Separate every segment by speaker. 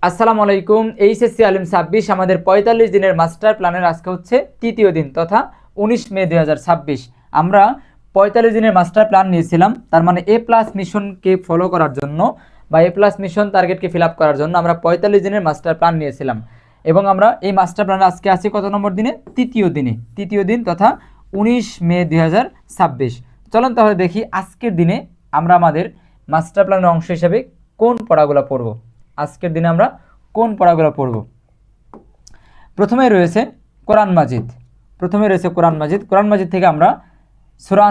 Speaker 1: আসসালামু আলাইকুম। এইচএসসি আলিম 26 আমাদের 45 দিনের মাস্টার প্ল্যানের আজকে হচ্ছে তৃতীয় দিন তথা 19 মে 2026। আমরা 45 দিনের মাস্টার প্ল্যান নিয়েছিলাম, তার মানে এ প্লাস মিশনকে ফলো করার জন্য বা এ প্লাস মিশন টার্গেটকে ফিল আপ করার জন্য আমরা 45 দিনের মাস্টার প্ল্যান নিয়েছিলাম এবং আমরা এই মাস্টার প্ল্যানে আজকে আছি কত নম্বর দিনে? তৃতীয় দিন তথা 19 মে 2026। চলুন তাহলে দেখি আজকের দিনে আমরা আমাদের মাস্টার প্ল্যানের অংশ হিসেবে কোন পড়াগুলো পড়ব। আজকের দিনে আমরা কোন পড়াগুলো পড়ব? প্রথমে রয়েছে কোরআন মাজিদ। কোরআন মাজিদ থেকে আমরা সূরা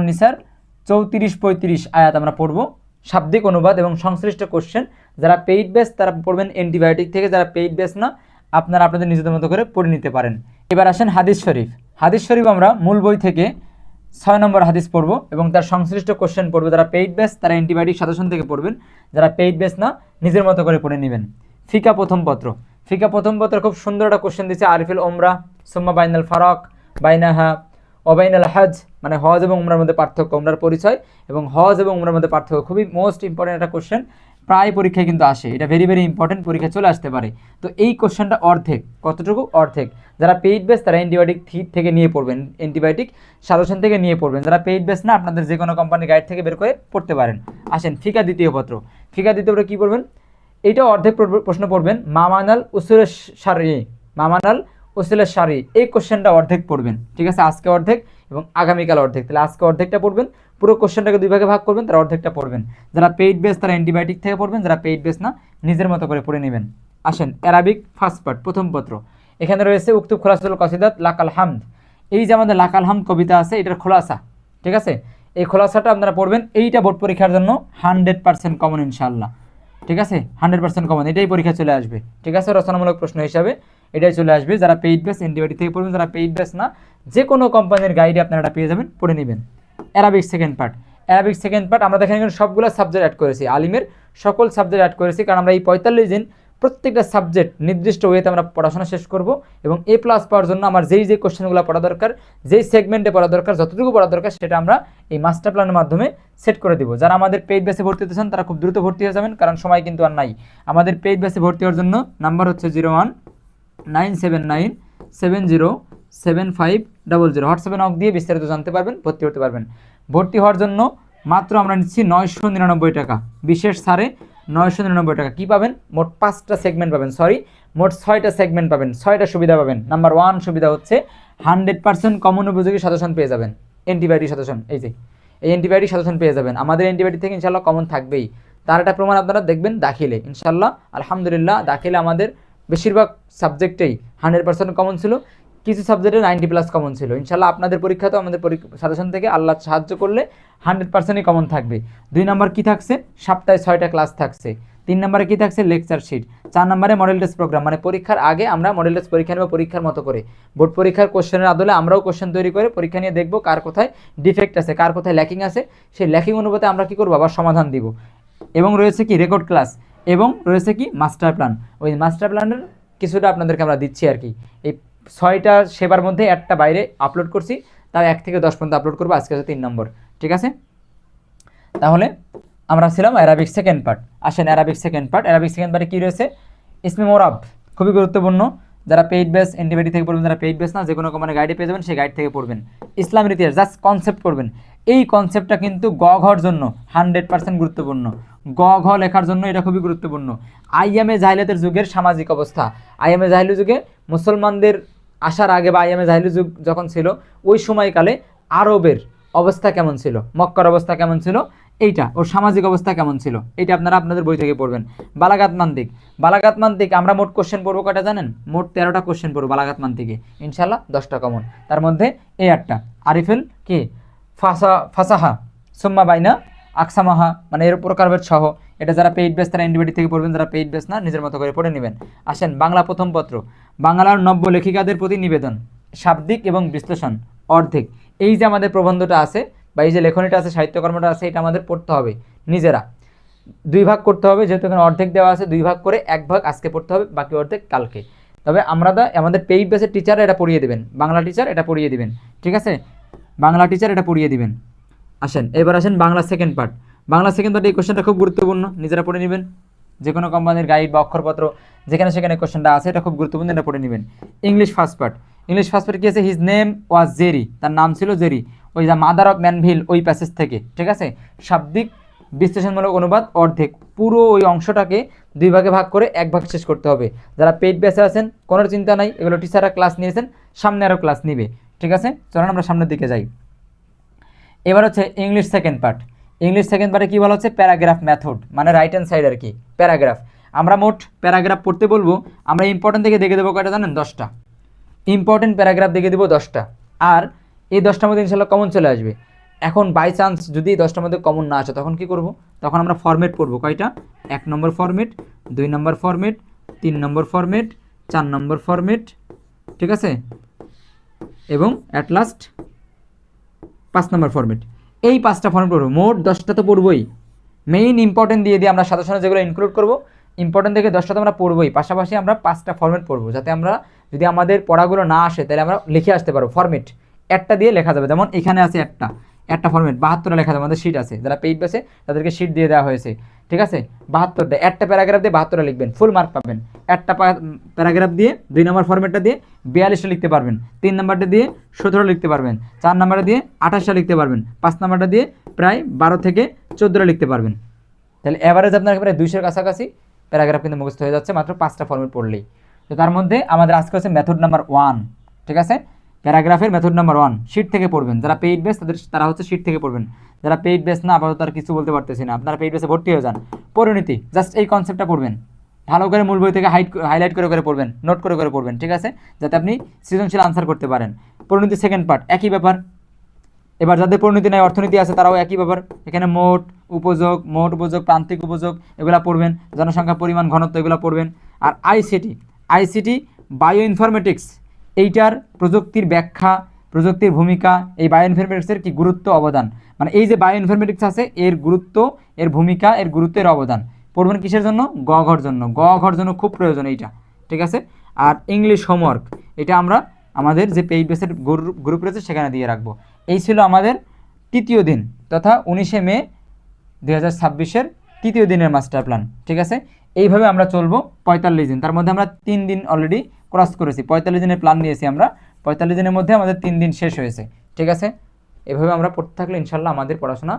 Speaker 1: নিসার 34-35 আয়াত আমরা পড়ব। শাব্দিক অনুবাদ এবং সংশ্লিষ্ট কোশ্চেন যারা পেইড বেস তারা পড়বেন অ্যান্টিবায়োটিক থেকে, যারা পেইড বেস না আপনারা আপনাদের নিজেদের মতো করে পড়ে নিতে পারেন। এবার আসেন হাদিস শরীফ আমরা মূল বই থেকে 6 নম্বর হাদিস পড়ব এবং তার সংশ্লিষ্ট কোশ্চেন পড়ব। যারা পেইড বেস তারা অ্যান্টিবায়োটিক সাজেশন থেকে পড়বেন, যারা পেইড বেস না নিজের মতো করে পড়ে নেবেন। ফিকা প্রথম পত্র খুব সুন্দর একটা কোশ্চেন দিচ্ছে, আরিফুল ওমরা সুম্মা বাইনাল ফারাক বাইনাহা ওবাইনাল হজ, মানে হজ এবং উমরার মধ্যে পার্থক্য, উমরার পরিচয় এবং হজ এবং উমরার মধ্যে পার্থক্য। খুবই মোস্ট ইম্পর্টেন্ট একটা কোশ্চেন, প্রায় পরীক্ষায় কিন্তু আসে, এটা ভেরি ভেরি ইম্পর্টেন্ট, পরীক্ষায় চলে আসতে পারে। তো এই কোশ্চেনটা অর্ধেক, কতটুকু? অর্ধেক। যারা পেইড বেস তারা অ্যান্টিবায়োটিক থেকে নিয়ে পড়বেন, অ্যান্টিবায়োটিক সাজেশন থেকে নিয়ে পড়বেন। যারা পেইড বেস না আপনাদের যে কোনো কোম্পানির গাইড থেকে বের করে পড়তে পারেন। আসেন ফিকা দ্বিতীয় পত্র কী পড়বেন? এইটা অর্ধেক প্রশ্ন পড়বেন, মামানাল উসুলের শারি, এই কোশ্চেনটা অর্ধেক পড়বেন। ঠিক আছে, আজকে অর্ধেক এবং আগামীকাল অর্ধেক। তাহলে আজকে অর্ধেকটা পড়বেন, পুরো কোশ্চেনটাকে দুই ভাগে ভাগ করবেন, তার অর্ধেকটা পড়বেন। যারা পেইড বেস তারা অ্যান্টিবায়োটিক থেকে পড়বেন, যারা পেইড বেস না নিজের মতো করে পড়ে নেবেন। আসেন অ্যারাবিক ফার্স্ট পার্ট প্রথম পত্র, এখানে রয়েছে উক্তুব খোলাসাতুল কসিদাত লাকাল হামদ। এই যে আমাদের লাকাল হামদ কবিতা আছে, এটার খোলাসা। ঠিক আছে, এই খোলাসাটা আপনারা পড়বেন। এইটা বোর্ড পরীক্ষার জন্য 100% কমন ইনশাআল্লাহ। ঠিক আছে, 100% কমন, এটাই পরীক্ষা চলে আসবে। ঠিক আছে, রচনামূলক প্রশ্ন হিসাবে এটাই চলে আসবে। যারা পেইড বেস অ্যান্টিবায়োটিক থেকে পড়বেন, যারা পেইড বেস না যে কোনো কোম্পানির গাইডে আপনারা এটা পেয়ে যাবেন, পড়ে নেবেন। অ্যারাবিক সেকেন্ড পার্ট আমরা দেখেন এখানে সবগুলো সাবজেক্ট অ্যাড করেছি, আলিমের সকল সাবজেক্ট অ্যাড করেছি, কারণ আমরা এই 45 দিন প্রত্যেকটা সাবজেক্ট নির্দিষ্ট ওয়েতে আমরা পড়াশোনা শেষ করব এবং এ প্লাস পাওয়ার জন্য আমার যেই কোশ্চেনগুলো পড়া দরকার, যেই সেগমেন্টে পড়া দরকার, যতটুকু পড়া দরকার সেটা আমরা এই মাস্টার প্ল্যানের মাধ্যমে সেট করে দিব। যারা আমাদের পেইড বেসে ভর্তি হতে চান তারা খুব দ্রুত ভর্তি হয়ে যাবেন, কারণ সময় কিন্তু আর নাই। আমাদের পেইড বেসে ভর্তি হওয়ার জন্য নাম্বার হচ্ছে 019797075000। হোয়াটসঅ্যাপে নক দিয়ে বিস্তারিত জানতে পারবেন, ভর্তি হতে পারবেন। ভর্তি হওয়ার জন্য মাত্র আমরা নিচ্ছি 999 টাকা, বিশেষ ছাড়ে 999 টাকা। কী পাবেন? মোট 5টা সেগমেন্ট পাবেন, মোট 6টা সেগমেন্ট পাবেন, 6টা সুবিধা পাবেন। নাম্বার 1 সুবিধা হচ্ছে 100% কমন উপযোগী সাজেশন পেয়ে যাবেন, অ্যান্টিবায়োটিক সাজেশন। এই অ্যান্টিবায়োটিক সাজেশন পেয়ে যাবেন, আমাদের অ্যান্টিবায়োটিক থেকে ইনশাল্লাহ কমন থাকবেই। তার একটা প্রমাণ আপনারা দেখবেন দাখিলে, ইনশাল্লাহ আলহামদুলিল্লাহ দাখিলে আমাদের বেশিরভাগ সাবজেক্টেই 100% কমন ছিল, কিছু সাবজেক্টে 90+ কমন ছিল। ইনশাল্লাহ আপনাদের পরীক্ষা তো আমাদের সাজেশন থেকে আল্লাহ সাহায্য করলে 100%ই কমন থাকবে। 2 নম্বর কী থাকছে? সপ্তাহে 6টা ক্লাস থাকছে। 3 নম্বরে কী থাকছে? Lecture sheet. 4 নম্বরে মডেল টেস্ট প্রোগ্রাম, মানে পরীক্ষার আগে আমরা মডেল টেস্ট পরীক্ষা নেব পরীক্ষার মতো করে। বোর্ড পরীক্ষার কোশ্চেনের আদলে আমরাও কোশ্চেন তৈরি করে পরীক্ষা নিয়ে দেখব কার কোথায় ডিফেক্ট আছে, কার কোথায় ল্যাকিং আছে। সেই ল্যাকিং অনুপাতে আমরা কী করবো? আবার সমাধান দিব। এবং রয়েছে কি রেকর্ড ক্লাস, এবং রয়েছে কি মাস্টার প্ল্যান। ওই মাস্টার প্ল্যানের কিছুটা আপনাদেরকে আমরা দিচ্ছি আর কি। এই 6টা সেবার মধ্যে একটা বাইরে আপলোড করছি, তাও 1 থেকে 10 পর্যন্ত আপলোড করবো। আজকে হচ্ছে 3 নম্বর। ঠিক আছে, তাহলে আমরা ছিলাম অ্যারাবিক সেকেন্ড পার্ট। আসেন অ্যারাবিক সেকেন্ড পার্টে কী রয়েছে? ইসমে মোরাব, খুবই গুরুত্বপূর্ণ। যারা পেইড বেস অ্যান্টিবায়োটিক থেকে পড়বেন, যারা পেইড বেস না যে কোনো কোম্পানির গাইডে পেয়ে যাবেন, সেই গাইড থেকে পড়বেন। ইসলামের ইতিহাস জাস্ট কনসেপ্ট করবেন। এই কনসেপ্টটা কিন্তু গ ঘর জন্য 100% গুরুত্বপূর্ণ। গ ঘ লেখার জন্য এটা খুবই গুরুত্বপূর্ণ। আইয়ামে জাহিলিয়াতের যুগের সামাজিক অবস্থা, আইয়ামে জাহিলি যুগে মুসলমানদের আসার আগে বা আইয়ামে জাহিলি যুগ যখন ছিল ওই সময়কালে আরবের অবস্থা কেমন ছিল, মক্কার অবস্থা কেমন ছিল, এইটা ওর সামাজিক অবস্থা কেমন ছিল, এইটা আপনারা আপনাদের বই থেকে পড়বেন। বালাগাত মান্তিক আমরা মোট কোশ্চেন পড়বো কয়টা জানেন? মোট 13টা কোশ্চেন পড়বো বালাগাত মান্তিকে, ইনশাল্লাহ 10টা কমন। তার মধ্যে এই 8টা আরিফুল কি ফাসাহা সুম্মা বাইনা আকসামাহা, মানে এর প্রকারভেদ সহ। এটা যারা পেইড বেস তারা অ্যান্টিবায়োটিক থেকে পড়বেন, যারা পেইড বেস না নিজের মতো করে পড়ে নেবেন। আসেন বাংলা প্রথম পত্র, বাংলার নব্য লেখিকাদের প্রতি নিবেদন, শাব্দিক এবং বিশ্লেষণ অর্ধেক। এই যে আমাদের প্রবন্ধটা আছে বা এই যে লেখনীটা আছে, সাহিত্যকর্মটা আছে, এটা আমাদের পড়তে হবে নিজেরা। 2 ভাগ করতে হবে, যেহেতু এখানে অর্ধেক দেওয়া আছে, 2 ভাগ করে 1 ভাগ আজকে পড়তে হবে, বাকি অর্ধেক কালকে। তবে আমাদের পেইড বেসের টিচার এটা পড়িয়ে দেবেন, বাংলা টিচার এটা পড়িয়ে দিবেন। ঠিক আছে, বাংলা টিচার এটা পড়িয়ে দিবেন। আসেন এবার আসেন বাংলা সেকেন্ড পার্ট এই কোশ্চেনটা খুব গুরুত্বপূর্ণ, নিজেরা পড়ে নেবেন। যে কোনো কোম্পানির গাইড বা অক্ষরপত্র যেখানে সেখানে কোশ্চেনটা আছে, এটা খুব গুরুত্বপূর্ণ, এটা পড়ে নেবেন। English first part, English first part কী আছে, হিজ নেম ওয়াজ জেরি, তার নাম ছিল জেরি, ওই যা মাদার অফ ম্যানভিল ওই প্যাসেজ থেকে, ঠিক আছে। শাব্দিক বিশ্লেষণমূলক অনুবাদ অর্ধেক, পুরো ওই অংশটাকে 2 ভাগে ভাগ করে 1 ভাগ শেষ করতে হবে। যারা পেইড ব্যাচে আছেন কোনো চিন্তা নাই, এগুলো টিচাররা ক্লাস নিয়েছেন, সামনে আরও ক্লাস নিবে, ঠিক আছে। চলুন আমরা সামনের দিকে যাই। এবার হচ্ছে English second part. English second পার্টে কী বলা হচ্ছে, প্যারাগ্রাফ মেথড, মানে রাইট হ্যান্ড সাইড আর কি, প্যারাগ্রাফ। আমরা মোট প্যারাগ্রাফ পড়তে বলবো, আমরা ইম্পর্টেন্ট থেকে দেখে দেবো কয়টা জানেন, 10টা ইম্পর্টেন্ট প্যারাগ্রাফ দেখে দেবো 10টা। আর এই 10টার মধ্যে ইনশাল্লাহ কমন চলে আসবে। এখন বাই চান্স যদি 10টার মধ্যে কমন না আসে তখন কি করব, তখন আমরা ফরম্যাট পড়বো কয়টা, 1 নম্বর ফরম্যাট, 2 নম্বর ফরম্যাট, 3 নম্বর ফরম্যাট, 4 নম্বর ফরম্যাট, ঠিক আছে, এবং অ্যাট লাস্ট 5 নম্বর ফরম্যাট। এই 5টা ফরম্যাট পড়বো, মোট 10টা তো পড়বোই। মেইন ইম্পর্টেন্ট দিয়ে আমরা সাথে যেগুলো ইনক্লুড করবো, ইম্পর্টেন্ট থেকে 10টা তো আমরা পড়বোই, পাশাপাশি আমরা 5টা ফরম্যাট পড়বো, যাতে আমরা যদি আমাদের পড়াগুলো না আসে তাহলে আমরা লিখে আসতে পারবো। ফরম্যাট একটা দিয়ে লেখা যাবে, যেমন এখানে আছে একটা ফরম্যাট 72টা লেখা যাবে, আমাদের শিট আছে, যারা পেইড বেসে তাদেরকে শিট দিয়ে দেওয়া হয়েছে, ঠিক আছে। 72টা, একটা প্যারাগ্রাফ দিয়ে 72টা লিখবেন, ফুল মার্ক পাবেন। একটা প্যারাগ্রাফ দিয়ে 2 নম্বর ফরম্যাটটা দিয়ে 42টা লিখতে পারবেন, 3 নম্বরটা দিয়ে 17টা লিখতে পারবেন, 4 নম্বরটা দিয়ে 28টা লিখতে পারবেন, 5 নম্বরটা দিয়ে প্রায় 12 থেকে 14টা লিখতে পারবেন। তাহলে অ্যাভারেজ আপনার প্রায় 200-এর কাছাকাছি প্যারাগ্রাফ কিন্তু মুখস্থ হয়ে যাচ্ছে মাত্র 5টা ফরম্যাট পড়লেই। তো তার মধ্যে আমাদের আজকে হচ্ছে মেথড নাম্বার 1, ঠিক আছে, প্যারাগ্রাফের মেথড নাম্বার 1 শিট থেকে পড়বেন। যারা পেইড বেস তারা হচ্ছে শিট থেকে পড়বেন, যারা পেইড বেস না আপাতত আর কিছু বলতে পারতেছি না, আপনারা পেইড বেসে ভর্তি হয়ে যান। পরিণতি জাস্ট এই কনসেপ্টটা পড়বেন, ভালো করে মূল বই থেকে হাইলাইট করে পড়বেন, নোট করে পড়বেন, ঠিক আছে, যাতে আপনি সৃজনশীল আনসার করতে পারেন। পরিণতি সেকেন্ড পার্ট একই ব্যাপার। এবার যাদের পরিণতি নাই, অর্থনীতি আছে, তারাও একই ব্যাপার। এখানে মোট উপযোগ, প্রান্তিক উপযোগ এগুলো পড়বেন, জনসংখ্যা, পরিমাণ, ঘনত্ব এগুলো পড়বেন। আর আইসিটি বায়ো ইনফরমেটিক্স, এইটার প্রযুক্তির ব্যাখ্যা, প্রযুক্তির ভূমিকা, এই বায়ো ইনফরমেটিক্সের কি গুরুত্ব, অবদান, মানে এই যে বায়ো ইনফরমেটিক্স আছে এর গুরুত্ব, এর ভূমিকা, এর গুরুত্ব, এর অবদান পড়বেন কিসের জন্য, গ ঘর জন্য খুব প্রয়োজন এইটা, ঠিক আছে। আর ইংলিশ হোমওয়ার্ক, এটা আমরা আমাদের যে পেইড বেসের গ্রুপ রয়েছে সেখানে দিয়ে রাখবো। এই ছিল আমাদের তৃতীয় দিন, তথা 19শে মে 2026-এর তৃতীয় দিনের মাস্টার প্ল্যান, ঠিক আছে। এইভাবে আমরা চলবো 45 দিন, তার মধ্যে আমরা 3 দিন অলরেডি ক্রস করেছি। 45 দিনের প্ল্যান নিয়েছি আমরা, 45 দিনের মধ্যে আমাদের 3 দিন শেষ হয়েছে, ঠিক আছে। এভাবে আমরা পড়তে থাকলে ইনশাল্লাহ আমাদের পড়াশোনা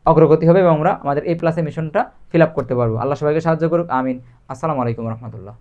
Speaker 1: অগ্রগতি হবে এবং আমরা আমাদের A+ মিশনটা ফিল আপ করতে পারবো। আল্লাহ সবাইকে সাহায্য করুক, আমিন। আসসালামু আলাইকুম রহমতুল্লাহ।